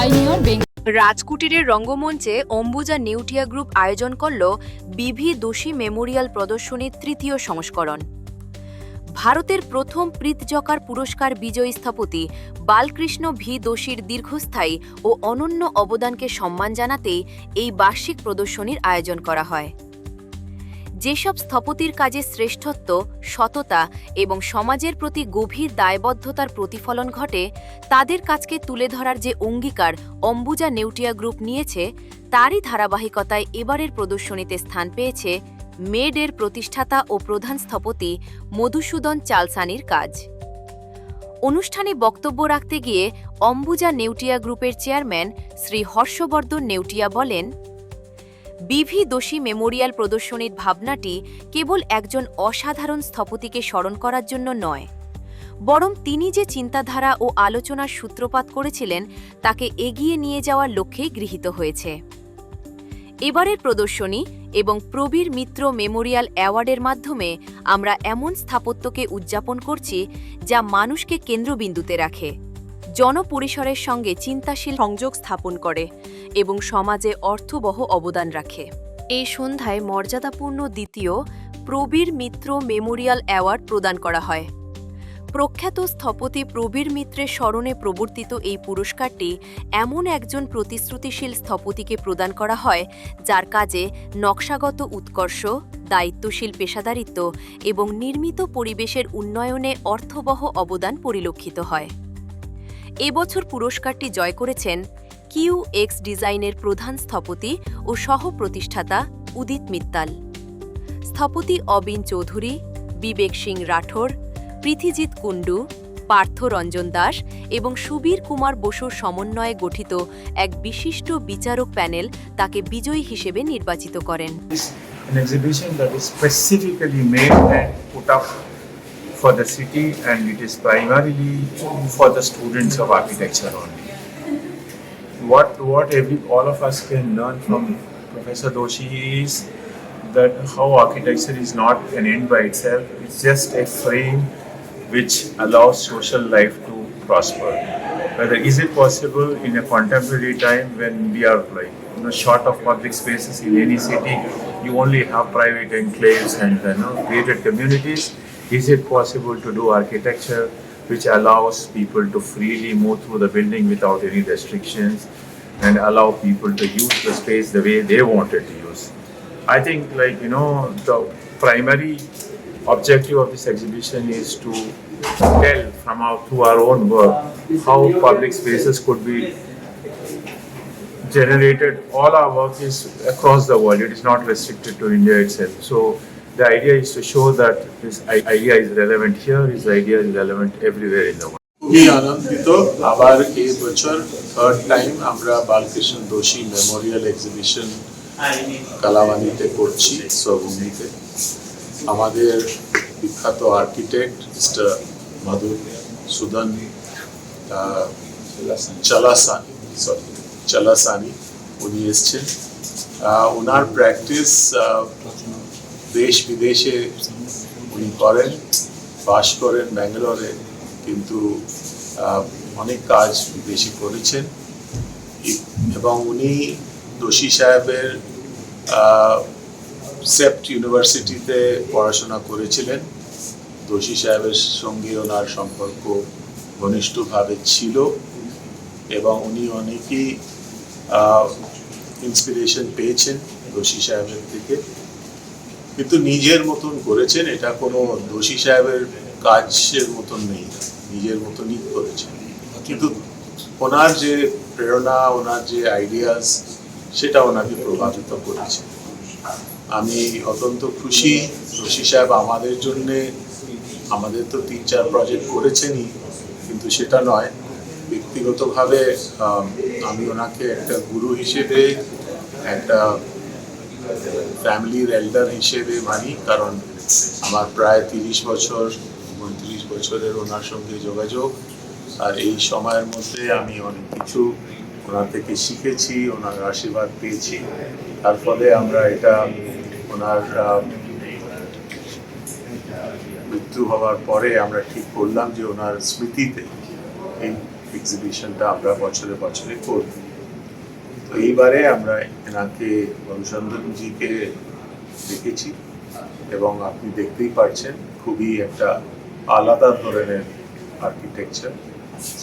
Pioneer রাজকুটিরের রঙ্গমঞ্চে Ambuja Neotia group আয়োজন করল বিভি দোষী মেমোরিয়াল প্রদর্শনীর তৃতীয় সংস্করণ। ভারতের প্রথম প্রীতজকার পুরস্কার বিজয়ী স্থপতি বালকৃষ্ণ ভি দোষীর দীর্ঘস্থায়ী ও অনন্য অবদানকে সম্মান জানাতেই এই বার্ষিক প্রদর্শনীর আয়োজন করা হয়। যেসব স্থপতির কাজে শ্রেষ্ঠত্ব, সততা এবং সমাজের প্রতি গভীর দায়বদ্ধতার প্রতিফলন ঘটে, তাদের কাজকে তুলে ধরার যে অঙ্গীকার অম্বুজা নেউটিয়া গ্রুপ নিয়েছে, তারই ধারাবাহিকতায় এবারের প্রদর্শনীতে স্থান পেয়েছে মেড-এর প্রতিষ্ঠাতা ও প্রধান স্থপতি মধুসূদন চালসানির কাজ। অনুষ্ঠানে বক্তব্য রাখতে গিয়ে অম্বুজা নেউটিয়া গ্রুপের চেয়ারম্যান শ্রী হর্ষবর্ধন নেউটিয়া বলেন, বিভি দোষী মেমোরিয়াল প্রদর্শনীর ভাবনাটি কেবল একজন অসাধারণ স্থপতিকে স্মরণ করার জন্য নয়, বরং তিনি যে চিন্তাধারা ও আলোচনার সূত্রপাত করেছিলেন তাকে এগিয়ে নিয়ে যাওয়ার লক্ষ্যেই গৃহীত হয়েছে। এবারের প্রদর্শনী এবং প্রবীর মিত্র মেমোরিয়াল অ্যাওয়ার্ডের মাধ্যমে আমরা এমন স্থাপত্যকে উদযাপন করছি যা মানুষকে কেন্দ্রবিন্দুতে রাখে, জনপরিসরের সঙ্গে চিন্তাশীল সংযোগ স্থাপন করে এবং সমাজে অর্থবহ অবদান রাখে। এই সন্ধ্যায় মর্যাদাপূর্ণ দ্বিতীয় প্রবীর মিত্র মেমোরিয়াল অ্যাওয়ার্ড প্রদান করা হয়। প্রখ্যাত স্থপতি প্রবীর মিত্রের স্মরণে প্রবর্তিত এই পুরস্কারটি এমন একজন প্রতিশ্রুতিশীল স্থপতিকে প্রদান করা হয় যার কাজে নকশাগত উৎকর্ষ, দায়িত্বশীল পেশাদারিত্ব এবং নির্মিত পরিবেশের উন্নয়নে অর্থবহ অবদান পরিলক্ষিত হয়। এবছর পুরস্কারটি জয় করেছেন QX ডিজাইনের প্রধান স্থপতি ও সহ-প্রতিষ্ঠাতা উদিত মিত্তাল, স্থপতি অবিন চৌধুরী, বিবেক সিং রাঠোর, পৃথিজিৎ কুণ্ডু, পার্থ রঞ্জন দাস এবং সুবীর কুমার বসুর সমন্বয়ে গঠিত এক বিশিষ্ট বিচারক প্যানেল তাকে বিজয়ী হিসেবে নির্বাচিত করেন। An exhibition that is specifically made and put up for the city, and it is primarily for the students of architecture only. What all of us can learn from Professor Doshi is that how architecture is not an end by itself; it's just a frame which allows social life to prosper. Whether is it possible in a contemporary time when we are short of public spaces in any city, you only have private enclaves and gated communities. Is it possible to do architecture which allows people to freely move through the building without any restrictions and allow people to use the space the way they wanted to use? I think the primary objective of this exhibition is to tell through our own work how public spaces could be generated. All our work is across the world. It is not restricted to India itself. So the idea is to show that this idea is relevant here, this idea is relevant everywhere in the world. খুবই আনন্দিত আবার এই বছর third time আমরা বালকৃষ্ণ দোষী Memorial exhibition কালাবানিতে করছি সবভূমিতে। আমাদের বিখ্যাত আর্কিটেক্ট মিস্টার মধুসূদন চালাসানি উনি এসছেন। ওনার প্র্যাকটিস দেশ বিদেশে উনি করেন, বাস করেন ব্যাঙ্গালোরে, কিন্তু অনেক কাজ বিদেশি করেছেন এবং উনি দোষী সাহেবের সেপ্ট ইউনিভার্সিটিতে পড়াশোনা করেছিলেন। দোষী সাহেবের সঙ্গে ওনার সম্পর্ক ঘনিষ্ঠভাবে ছিল এবং উনি অনেকই ইন্সপিরেশন পেয়েছেন দোষী সাহেবের থেকে, কিন্তু নিজের মতন করেছেন। এটা কোনো দোষী সাহেবের কাজের মতন নেই, নিজের মতনই করেছেন। কিন্তু ওনার যে প্রেরণা, ওনার যে আইডিয়াস, সেটা ওনাকে প্রভাবিত করেছে। আমি অত্যন্ত খুশি। দোষী সাহেব আমাদের জন্যে, আমাদের তো 3-4 প্রজেক্ট করেছেনই, কিন্তু সেটা নয়, ব্যক্তিগতভাবে আমি ওনাকে একটা গুরু হিসেবে, একটা ফ্যামিলির এল্ডার হিসেবে মানি। কারণ আমার প্রায় 30 বছরের ওনার সঙ্গে যোগাযোগ, আর এই সময়ের মধ্যে আমি অনেক কিছু ওনার থেকে শিখেছি, ওনার আশীর্বাদ পেয়েছি। তার ফলে আমরা ওনার মৃত্যু হওয়ার পরে আমরা ঠিক করলাম যে ওনার স্মৃতিতে এক্সিবিশনটা আমরা বছরে বছরে করি। তো এইবারে আমরা এনাকে মধুসূদনজিকে দেখেছি এবং আপনি দেখতেই পাচ্ছেন খুবই একটা আলাদা ধরনের আর্কিটেকচার।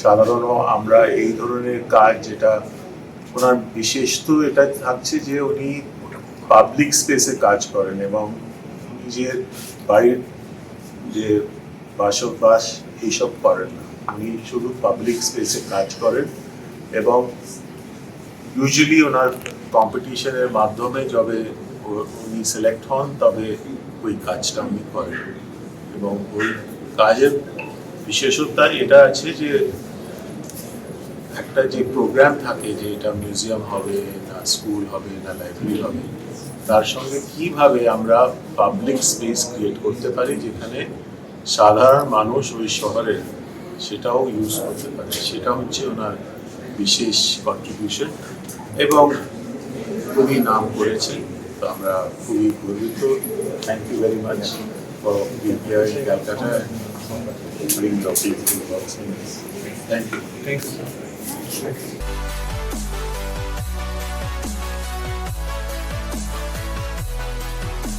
সাধারণত আমরা এই ধরনের কাজ, যেটা ওনার বিশেষ তো এটা থাকছে যে উনি পাবলিক স্পেসে কাজ করেন এবং নিজের বাড়ির যে বাসবাস এইসব করেন না, উনি শুধু পাবলিক স্পেসে কাজ করেন এবং ইউজুয়ালি ওনার কম্পিটিশনের মাধ্যমে যবে উনি সিলেক্ট হন তবে ওই কাজটা উনি করেন। এবং ওই কাজের বিশেষত্ব এটা আছে যে একটা যে প্রোগ্রাম থাকে, যে এটা মিউজিয়াম হবে না স্কুল হবে না লাইব্রেরি হবে, তার সঙ্গে কিভাবে আমরা পাবলিক স্পেস ক্রিয়েট করতে পারি যেখানে সাধারণ মানুষ ওই শহরে সেটাও ইউজ করতে পারে, সেটা হচ্ছে ওনার বিশেষ কন্ট্রিবিউশন এবং খুবই নাম করেছে। তো আমরা খুবই গর্বিত। Thank you very much for being here in Calcutta and bring your people to work. Thank you. Thank you.